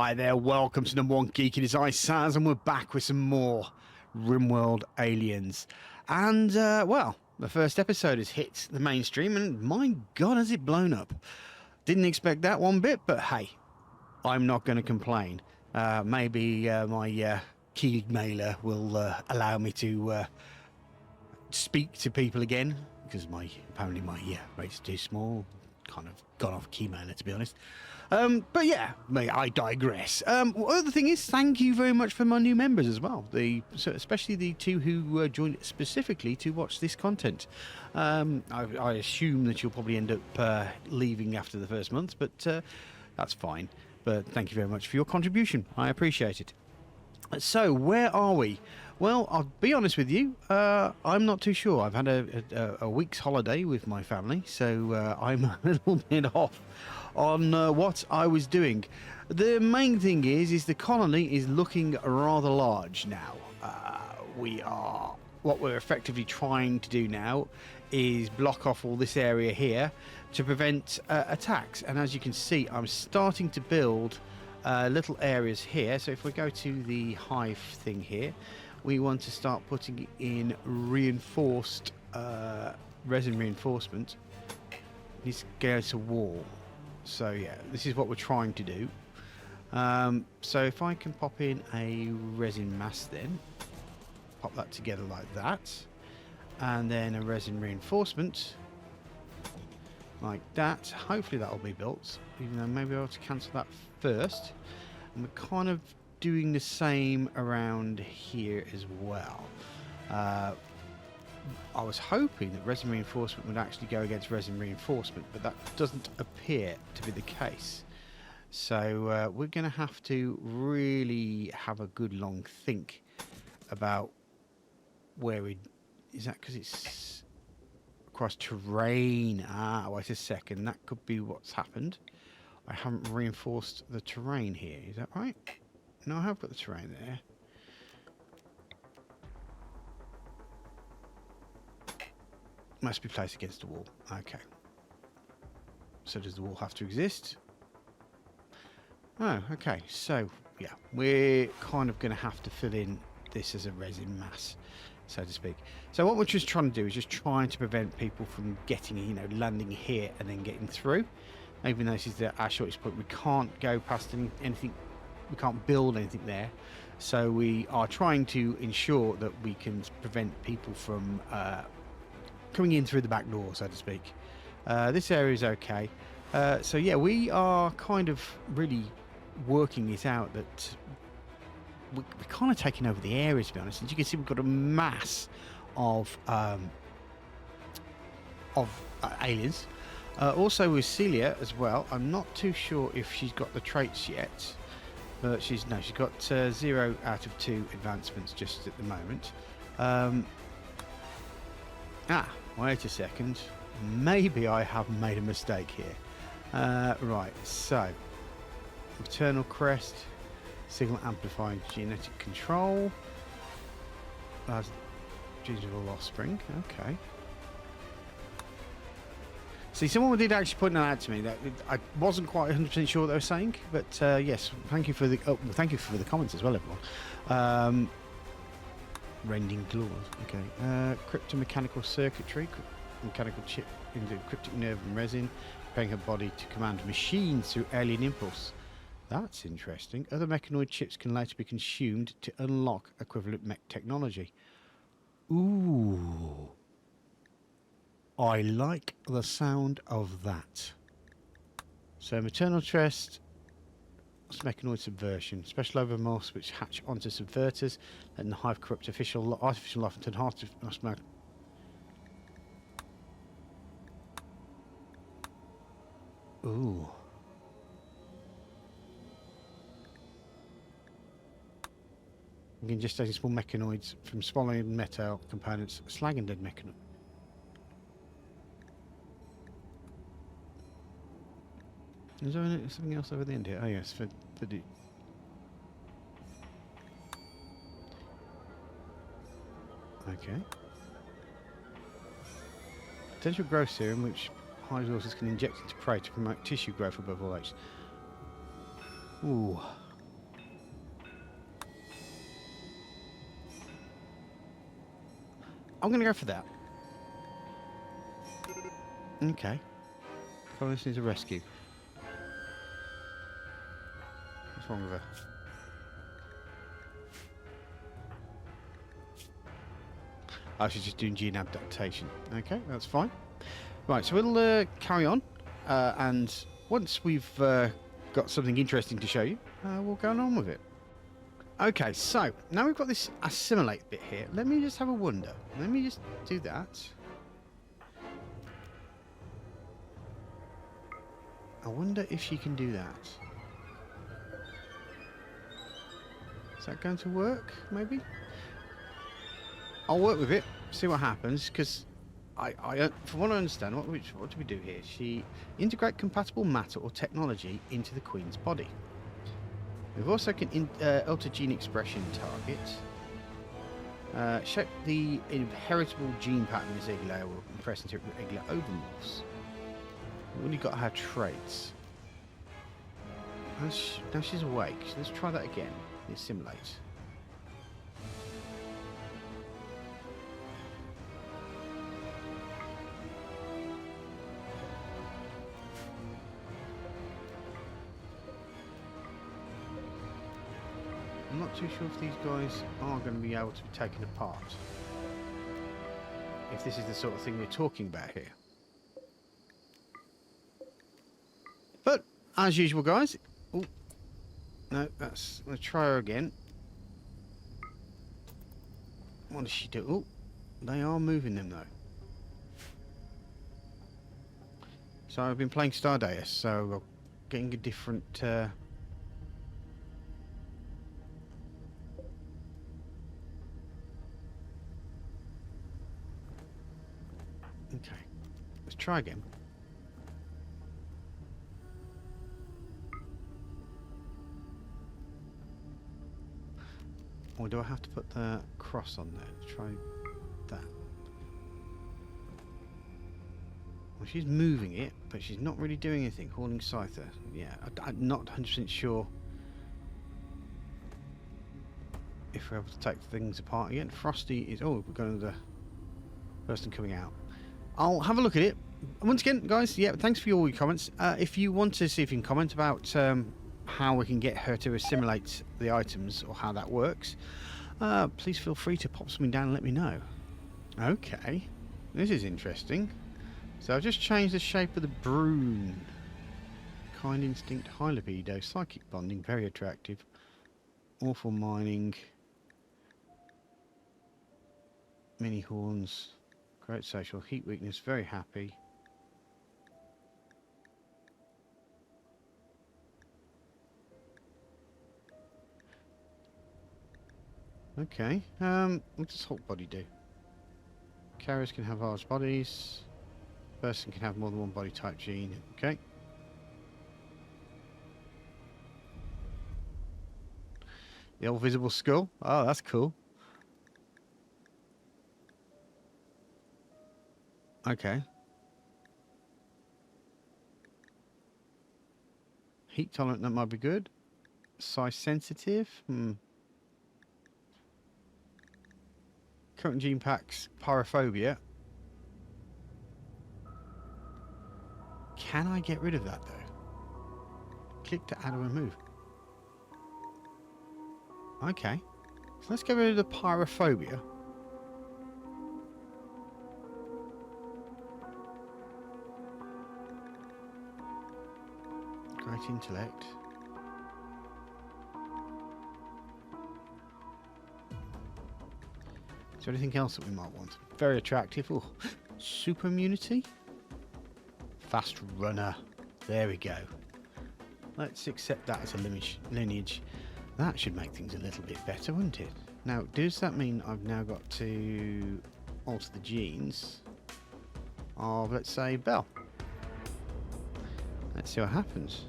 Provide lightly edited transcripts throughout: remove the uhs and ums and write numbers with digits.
Hi there, welcome to number one geek in his eye, Saz, and we're back with some more RimWorld aliens. And, well, the first episode has hit the mainstream, and my god, has it blown up. Didn't expect that one bit, but hey, I'm not going to complain. Maybe my key mailer will allow me to speak to people again, because apparently my rate's too small. Kind of gone off key mailer, to be honest. But yeah, I digress. Other thing is, thank you very much for my new members as well. Especially the two who joined specifically to watch this content. I assume that you'll probably end up leaving after the first month, but that's fine. But thank you very much for your contribution. I appreciate it. So, where are we? Well, I'll be honest with you, I'm not too sure. I've had a week's holiday with my family, so I'm a little bit off on what I was doing. The main thing is the colony is looking rather large now. What we're effectively trying to do now is block off all this area here to prevent attacks. And as you can see, I'm starting to build little areas here. So if we go to the hive thing here, we want to start putting in reinforced resin reinforcement. It needs to go to wall. So yeah, this is what we're trying to do. So if I can pop in a resin mass, then pop that together like that, and then a resin reinforcement like that. Hopefully that'll be built, even though maybe I'll have to cancel that first. And we're kind of doing the same around here as well. I was hoping that resin reinforcement would actually go against resin reinforcement, but that doesn't appear to be the case. So we're going to have to really have a good long think about where is that, because it's across terrain. Wait a second, that could be what's happened. I haven't reinforced the terrain here, is that right? No, I have got the terrain there. Must be placed against the wall. Okay. So does the wall have to exist? Oh, okay. So, yeah, we're kind of going to have to fill in this as a resin mass, so to speak. So what we're just trying to do is just trying to prevent people from getting, landing here and then getting through. Even though this is our shortest point, we can't go past anything. We can't build anything there. So we are trying to ensure that we can prevent people from coming in through the back door, so to speak. This area is okay. So yeah, we are kind of really working it out that we're kind of taking over the area, to be honest. As you can see, we've got a mass of aliens. Also with Celia as well. I'm not too sure if she's got the traits yet, but she's got 0 out of 2 advancements just at the moment. Wait a second. Maybe I have made a mistake here. Right, so maternal crest, signal amplifying genetic control, gingival offspring. Okay. See, someone did actually point that out to me. That I wasn't quite 100% sure what they were saying, but yes, thank you for the comments as well, everyone. Rending claws. Okay. Cryptomechanical circuitry, mechanical chip into cryptic nerve and resin, preparing her body to command machines through alien impulse. That's interesting. Other mechanoid chips can later be consumed to unlock equivalent mech technology. Ooh. I like the sound of that. So maternal trust, mechanoid subversion, special overmorphs which hatch onto subverters, and the hive corrupt artificial life and turn hard to smoke. Ooh. You can just take small mechanoids from swallowing metal components, slag and dead mechanoid. Is there something else over the end here? Oh yes, for the... Okay. Potential growth serum, which hive resources can inject into prey to promote tissue growth above all age. Ooh. I'm going to go for that. Okay. Colonies needs a rescue. What's wrong with her? Oh, she's just doing gene adaptation. Okay, that's fine. Right, so we'll carry on. And once we've got something interesting to show you, we'll go on with it. Okay, so now we've got this assimilate bit here. Let me just have a wonder. Let me just do that. I wonder if she can do that. Is that going to work, maybe? I'll work with it, see what happens, because from what I understand, what do we do here? She integrate compatible matter or technology into the Queen's body. We've also can alter gene expression target. Shape the inheritable gene pattern as irregular or compress into regular overmorphs. We've only got her traits. Now she's awake. So let's try that again. Assimilate. I'm not too sure if these guys are going to be able to be taken apart. If this is the sort of thing we're talking about here. But, as usual guys... Oh, no, let's try her again. What does she do? Oh, they are moving them though. So I've been playing Stardust, so we're getting a different... Okay, let's try again. Or do I have to put the cross on there? Let's try that. Well, she's moving it, but she's not really doing anything. Hauling Scyther. Yeah, I'm not 100% sure if we're able to take things apart again. Frosty is... Oh, we've got another person coming out. I'll have a look at it. Once again, guys, yeah, thanks for all your comments. If you want to see if you can comment about how we can get her to assimilate the items or how that works, please feel free to pop something down and let me know. Okay, this is interesting. So I've just changed the shape of the broom. Kind instinct, high libido, psychic bonding, very attractive. Awful mining. Mini horns. Great social, heat weakness, very happy. Okay, what does Hulk body do? Carriers can have large bodies. Person can have more than one body type gene. Okay. The old visible skull. Oh, that's cool. Okay. Heat tolerant, that might be good. Size sensitive. Current gene packs, pyrophobia. Can I get rid of that though? Click to add or remove. Okay. So let's get rid of the pyrophobia. Great intellect. Is there anything else that we might want? Very attractive. Oh, super immunity. Fast runner. There we go. Let's accept that as a lineage. That should make things a little bit better, wouldn't it? Now, does that mean I've now got to alter the genes of, let's say, Belle? Let's see what happens.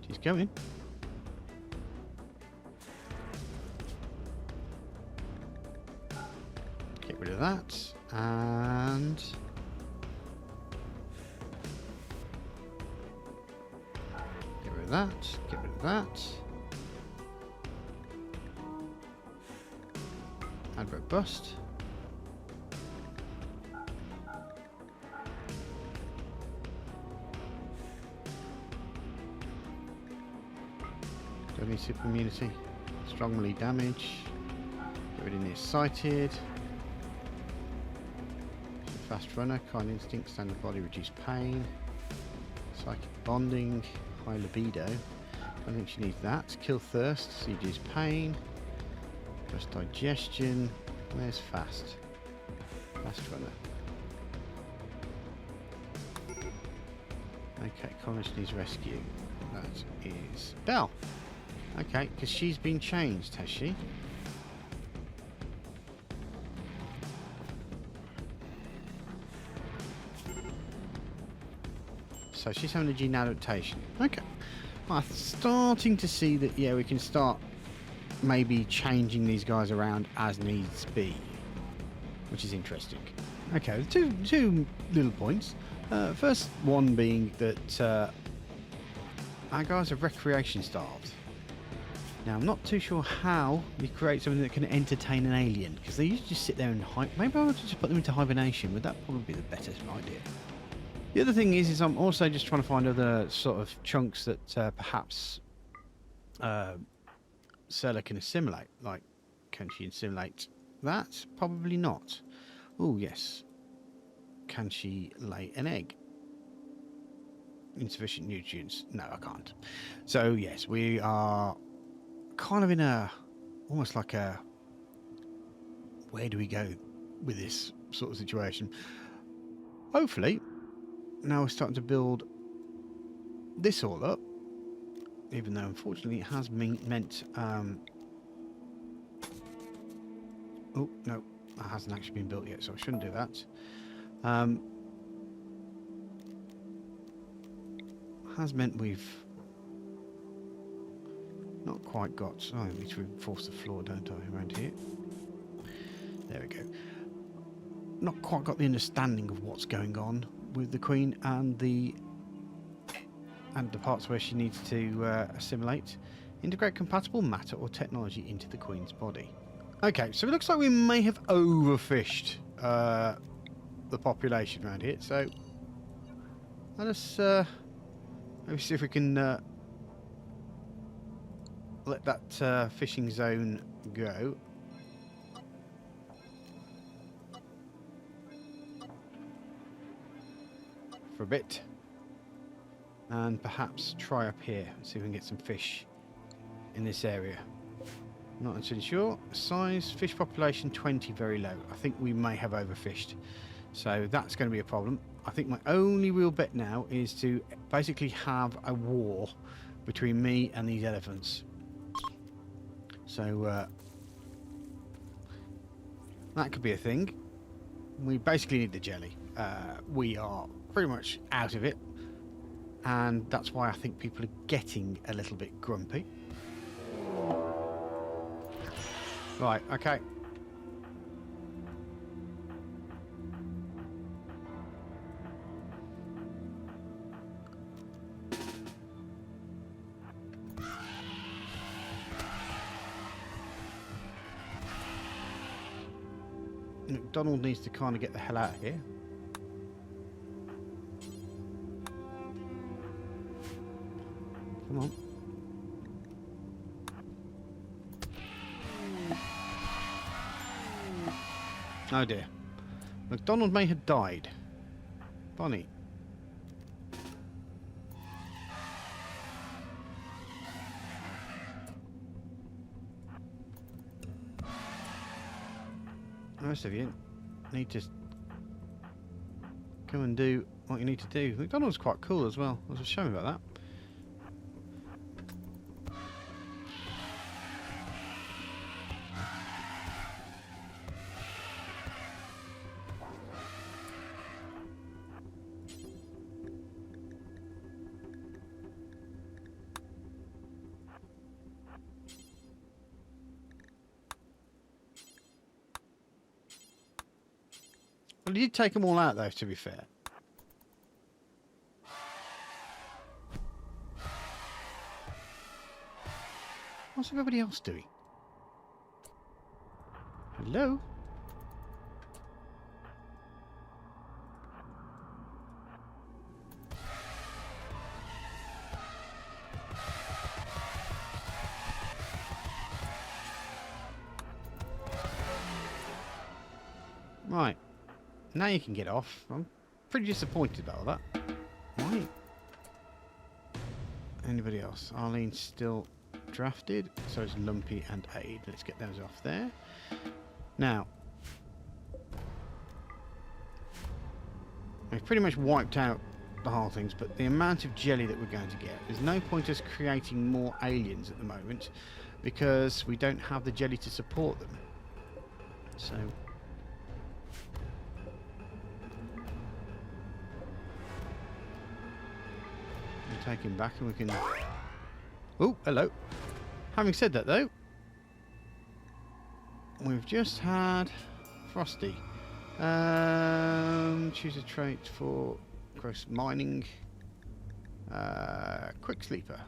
She's going. Get rid of that. And... get rid of that. Get rid of that. Bust. Don't need super immunity. Strong melee damage. Get rid of nearsighted. Fast runner, kind instinct, standard body, reduce pain. Psychic bonding, high libido. I think she needs that. Kill thirst, so reduce pain. Plus digestion. Where's fast? Fast runner. Okay, colonist needs rescue. That is Belle. Okay, because she's been changed, has she? So she's having a gene adaptation. Okay. Well, I'm starting to see that, yeah, we can start maybe changing these guys around as needs be, which is interesting. Okay, two little points. First one being that our guys are recreation starved. Now, I'm not too sure how you create something that can entertain an alien, because they usually just sit there and hide. Maybe I want to just put them into hibernation. Would that probably be the better idea? The other thing is I'm also just trying to find other sort of chunks that perhaps Sela can assimilate. Like, can she assimilate that? Probably not. Oh, yes. Can she lay an egg? Insufficient nutrients. No, I can't. So, yes, we are kind of in a, almost like a, where do we go with this sort of situation? Hopefully, now we're starting to build this all up, even though unfortunately it has meant oh no, that hasn't actually been built yet, so I shouldn't do that. Has meant we've not quite got, I need to reinforce the floor, don't I, around here. There we go. Not quite got the understanding of what's going on with the Queen and the parts where she needs to assimilate. Integrate compatible matter or technology into the Queen's body. Okay, so it looks like we may have overfished the population around here. So let us maybe see if we can let that fishing zone go. For a bit, and perhaps try up here and see if we can get some fish in this area. Not entirely sure. Size, fish population 20, very low. I think we may have overfished, so that's going to be a problem. I think my only real bet now is to basically have a war between me and these elephants. So that could be a thing. We basically need the jelly. We are pretty much out of it, and that's why I think people are getting a little bit grumpy. Right, okay. McDonald needs to kind of get the hell out of here. Come on. Oh dear. McDonald may have died. Bonnie. The rest of you need to come and do what you need to do. McDonald's quite cool as well. I was showing about that. Well, you did take them all out, though, to be fair. What's everybody else doing? Hello? Right. Now you can get off. I'm pretty disappointed about all that. Why? Anybody else? Arlene's still drafted. So is Lumpy and Aid. Let's get those off there. Now, we've pretty much wiped out the whole things, but the amount of jelly that we're going to get, there's no point us creating more aliens at the moment because we don't have the jelly to support them. So we'll take him back and we can... Oh, hello. Having said that though, we've just had Frosty. Choose a trait for gross mining. Quick sleeper.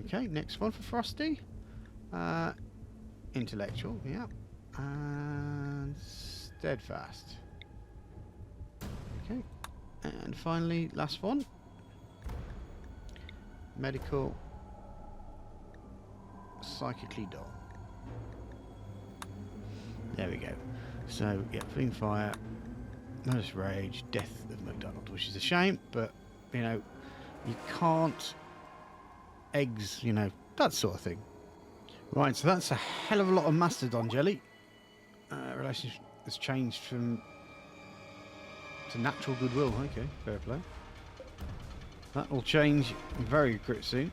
Okay, next one for Frosty. Intellectual, yeah. And steadfast. Okay. And finally, last one. Medical. Psychically dull. There we go. So, yeah, Fleeing Fire, Notice Rage, Death of McDonald, which is a shame, but, you know, you can't eggs, you know, that sort of thing. Right, so that's a hell of a lot of Mastodon jelly. Relationship has changed from to natural goodwill. Okay, fair play. That will change very soon.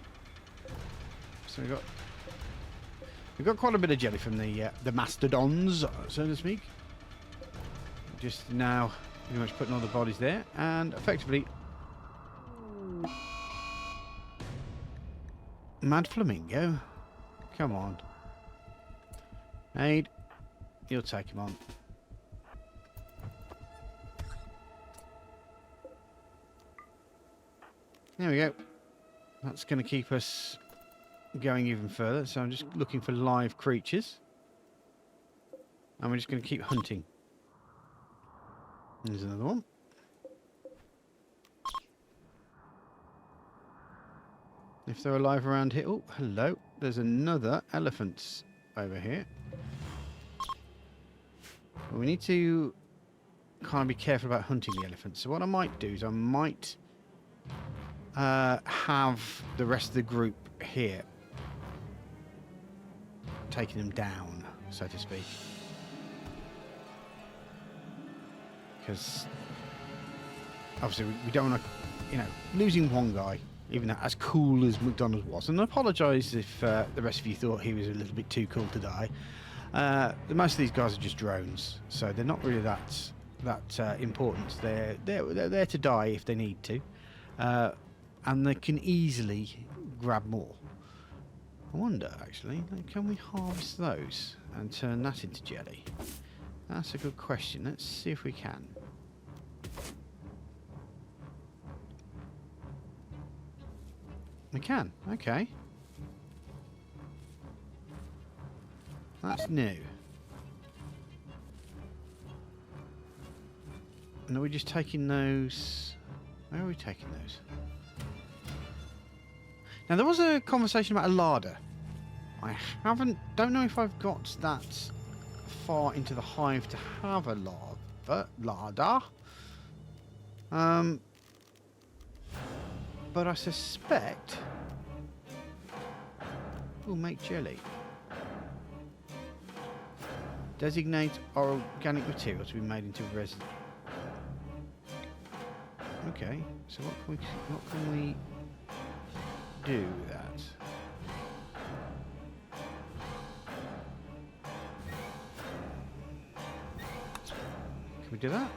So we've got quite a bit of jelly from the Mastodons, so to speak. Just now, pretty much putting all the bodies there, and effectively, Mad Flamingo, come on, Aid, you'll take him on. There we go. That's going to keep us going even further. So I'm just looking for live creatures, and we're just going to keep hunting. There's another one. If they're alive around here. Oh, hello. There's another elephant over here. Well, we need to kind of be careful about hunting the elephants. So what I might do is I might have the rest of the group here taking them down, so to speak. Because obviously we don't want to, you know, losing one guy, even though as cool as McDonald was, and I apologise if the rest of you thought he was a little bit too cool to die. Most of these guys are just drones, so they're not really that important. They're there to die if they need to, and they can easily grab more. I wonder, actually, can we harvest those and turn that into jelly? That's a good question. Let's see if we can. We can. Okay. That's new. And are we just taking those? Where are we taking those? Now there was a conversation about a larder. I don't know if I've got that far into the hive to have a larder. But I suspect we'll make jelly. Designate organic material to be made into resin. Okay, so what can we do with that? Can we do that?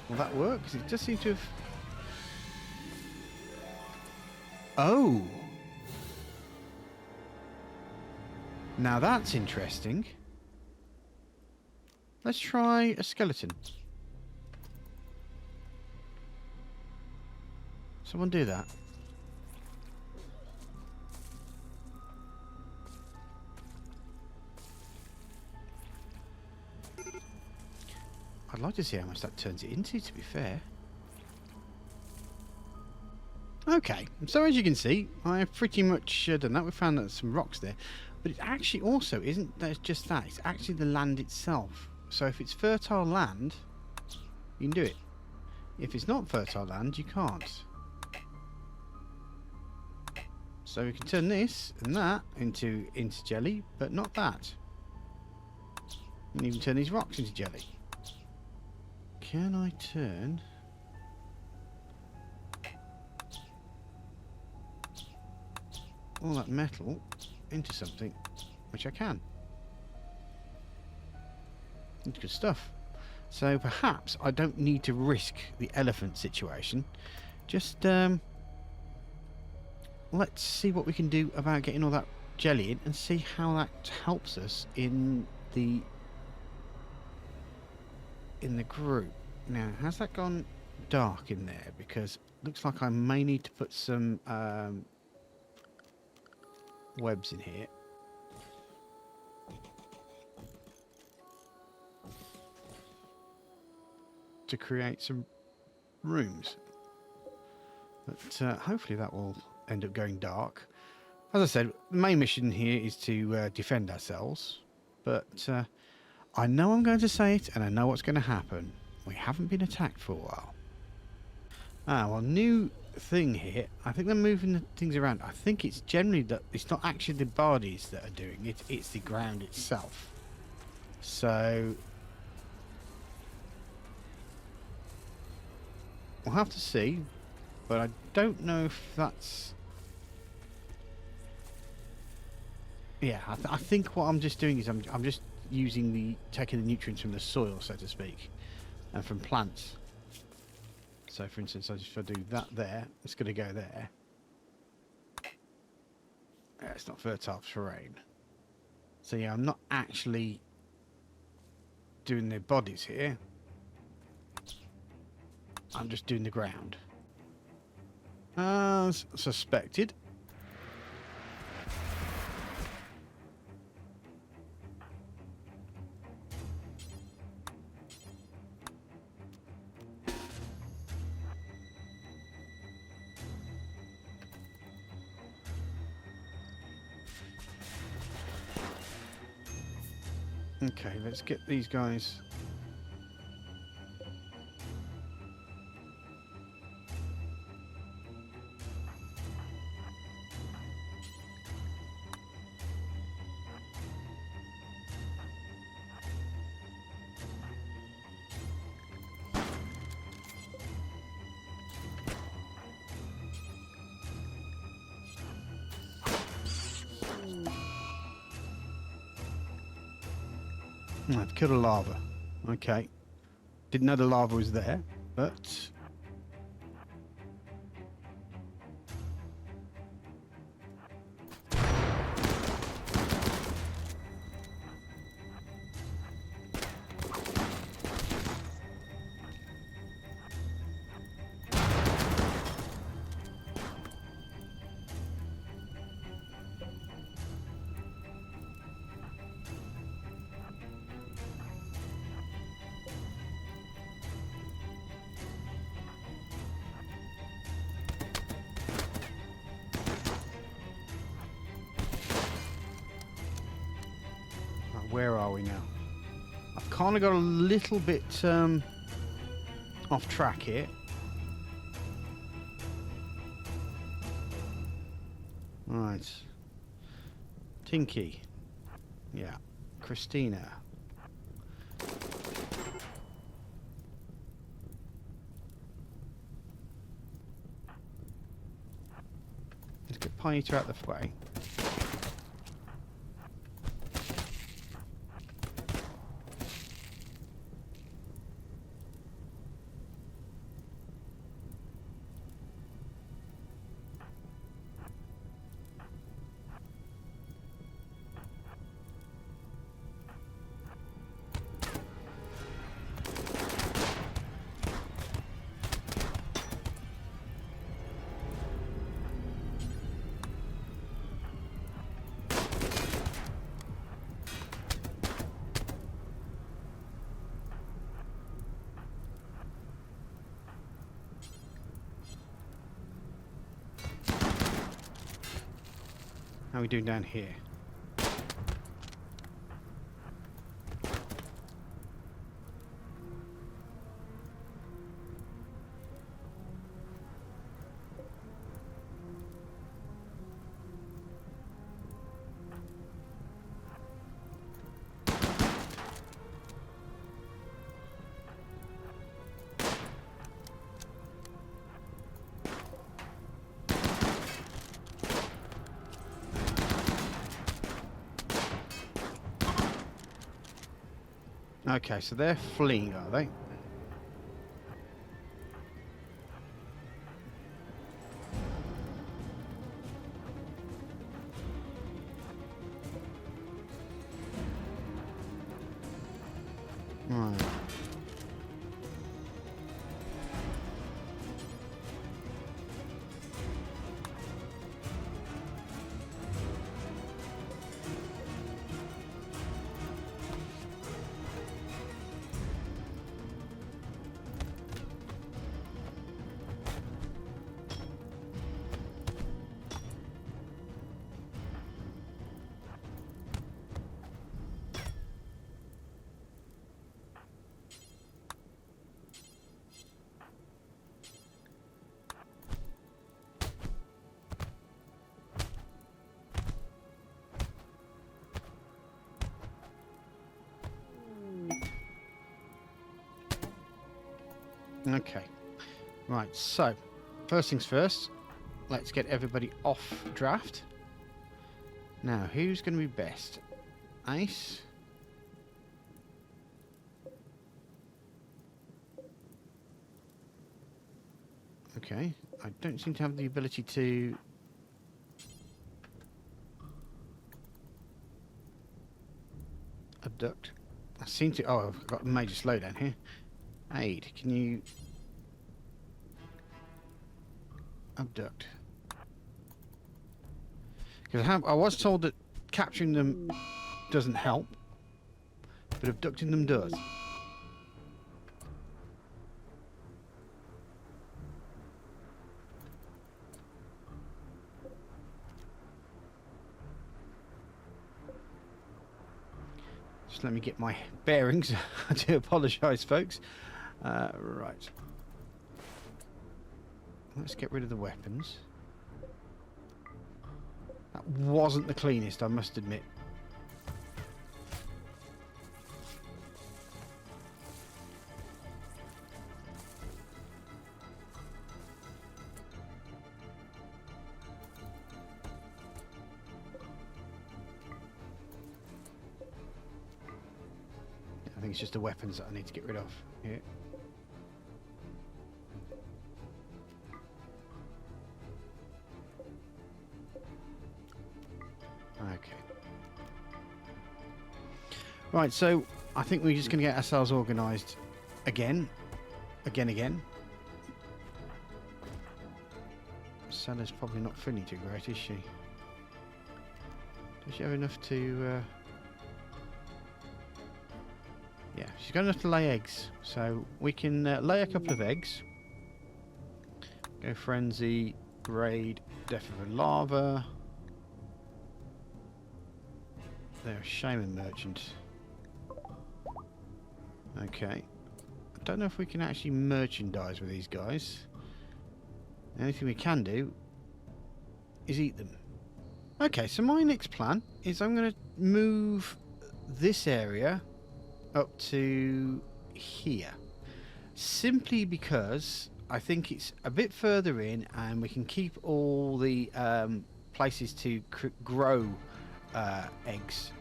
Will that work? Because it does seem to have... Oh! Now that's interesting. Let's try a skeleton. Someone do that. I'd like to see how much that turns it into, to be fair. Okay, so as you can see, I have pretty much done that. We found that some rocks there. But it actually also isn't just that. It's actually the land itself. So if it's fertile land, you can do it. If it's not fertile land, you can't. So we can turn this and that into jelly, but not that. You can even turn these rocks into jelly. Can I turn... all that metal into something, which I can. It's good stuff. So perhaps I don't need to risk the elephant situation. Just let's see what we can do about getting all that jelly in and see how that helps us in the group. Now, has that gone dark in there? Because it looks like I may need to put some webs in here. To create some rooms. But hopefully that will end up going dark. As I said, the main mission here is to defend ourselves. But I know I'm going to say it and I know what's going to happen. We haven't been attacked for a while. Ah, well, new thing here. I think they're moving the things around. I think it's generally that it's not actually the bodies that are doing it, it's the ground itself. So we'll have to see, but I don't know if that's... yeah, I think what I'm just doing is I'm just taking the nutrients from the soil, so to speak, and from plants. So for instance, if I do that there, it's going to go there. Yeah, it's not fertile terrain. So yeah, I'm not actually doing their bodies here. I'm just doing the ground. As suspected. Okay, let's get these guys. I've killed a lava. Okay. Didn't know the lava was there, but... where are we now? I've kind of got a little bit off track here. Right. Tinky. Yeah. Christina. Let's get Pioneer out the way. How are we doing down here? Okay, so they're fleeing, are they? Right. Okay. Right, so first things first, let's get everybody off draft. Now, who's going to be best? Ace? Okay, I don't seem to have the ability to... abduct. I seem to... oh, I've got a major slowdown here. Aid, can you... abduct? Because I was told that capturing them doesn't help, but abducting them does. Just let me get my bearings. I do apologise, folks. Right. Let's get rid of the weapons. That wasn't the cleanest, I must admit. I think it's just the weapons that I need to get rid of here. Okay. Right, so I think we're just going to get ourselves organised again. Again. Sella's probably not feeling too great, is she? Does she have enough to... yeah, she's got enough to lay eggs. So we can lay a couple of eggs. Go frenzy, raid, death of a larva. They're a shaman merchant. Okay. I don't know if we can actually merchandise with these guys. The only thing we can do is eat them. Okay, so my next plan is I'm going to move this area up to here. Simply because I think it's a bit further in and we can keep all the places to grow eggs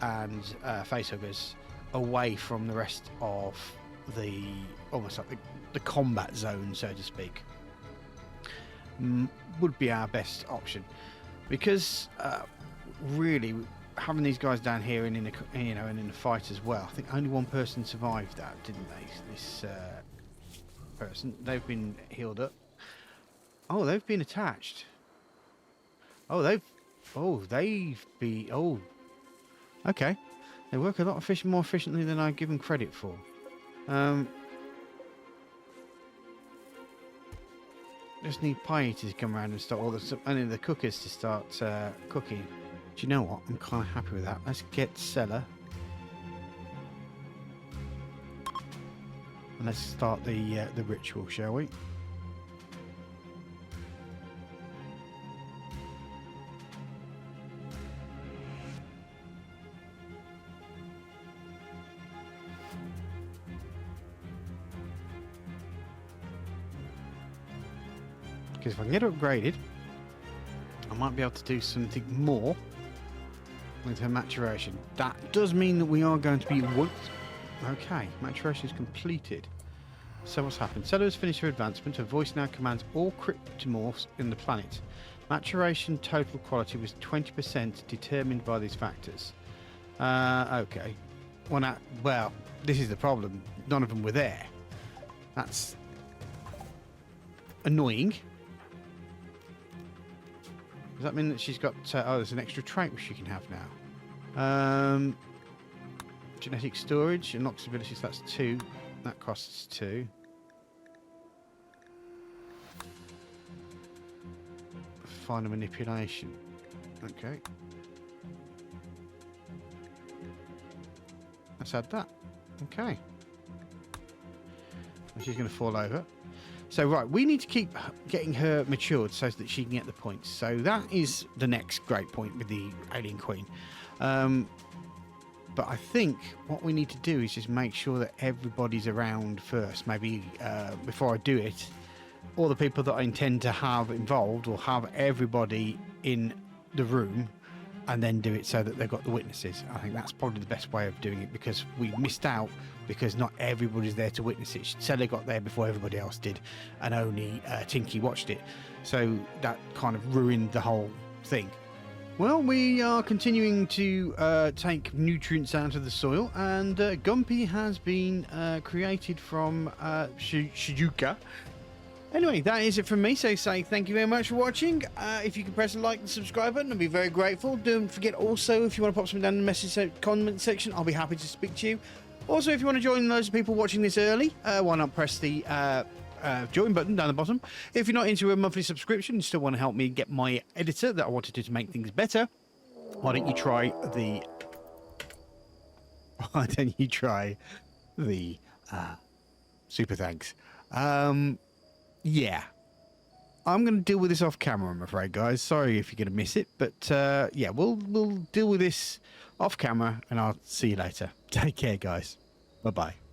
and facehuggers away from the rest of the almost like the combat zone, so to speak. Would be our best option, because really having these guys down here and in a fight as well. I think only one person survived that, didn't they? This person. They've been healed up. Oh, they've been attached. Oh, okay. They work a lot more efficiently than I give them credit for. just need pie eaters to come around and start all the only the cookers to start cooking. Do you know what? I'm kind of happy with that. Let's get cellar. And let's start the ritual, shall we? Because if I can get it upgraded, I might be able to do something more with her maturation. That does mean that we are going to be... Okay, maturation is completed. So what's happened? Cellar has finished her advancement. Her voice now commands all cryptomorphs in the planet. Maturation total quality was 20% determined by these factors. Okay. Well, this is the problem. None of them were there. That's annoying. Does that mean that she's got... oh, there's an extra trait which she can have now. Genetic storage. Unlocks abilities, that's 2. That costs 2. Final manipulation. Okay. Let's add that. Okay. And she's going to fall over. So, right, we need to keep getting her matured so that she can get the points. So that is the next great point with the Alien Queen. But I think what we need to do is just make sure that everybody's around first. Maybe before I do it, all the people that I intend to have involved will have everybody in the room and then do it so that they've got the witnesses. I think that's probably the best way of doing it, because we missed out because not everybody's there to witness it. Sally got there before everybody else did, and only Tinky watched it. So that kind of ruined the whole thing. Well, we are continuing to take nutrients out of the soil, and Gumpy has been created from Shijuka. Anyway, that is it from me, so say thank you very much for watching. If you can press the like and subscribe button, I'd be very grateful. Don't forget also, if you want to pop something down in the comment section, I'll be happy to speak to you. Also, if you want to join loads of people watching this early, why not press the join button down the bottom. If you're not into a monthly subscription and still want to help me get my editor that I wanted to make things better, why don't you try the super thanks. Yeah, I'm going to deal with this off camera, I'm afraid, guys. Sorry if you're going to miss it, but yeah, we'll deal with this off camera, and I'll see you later. Take care, guys. Bye bye.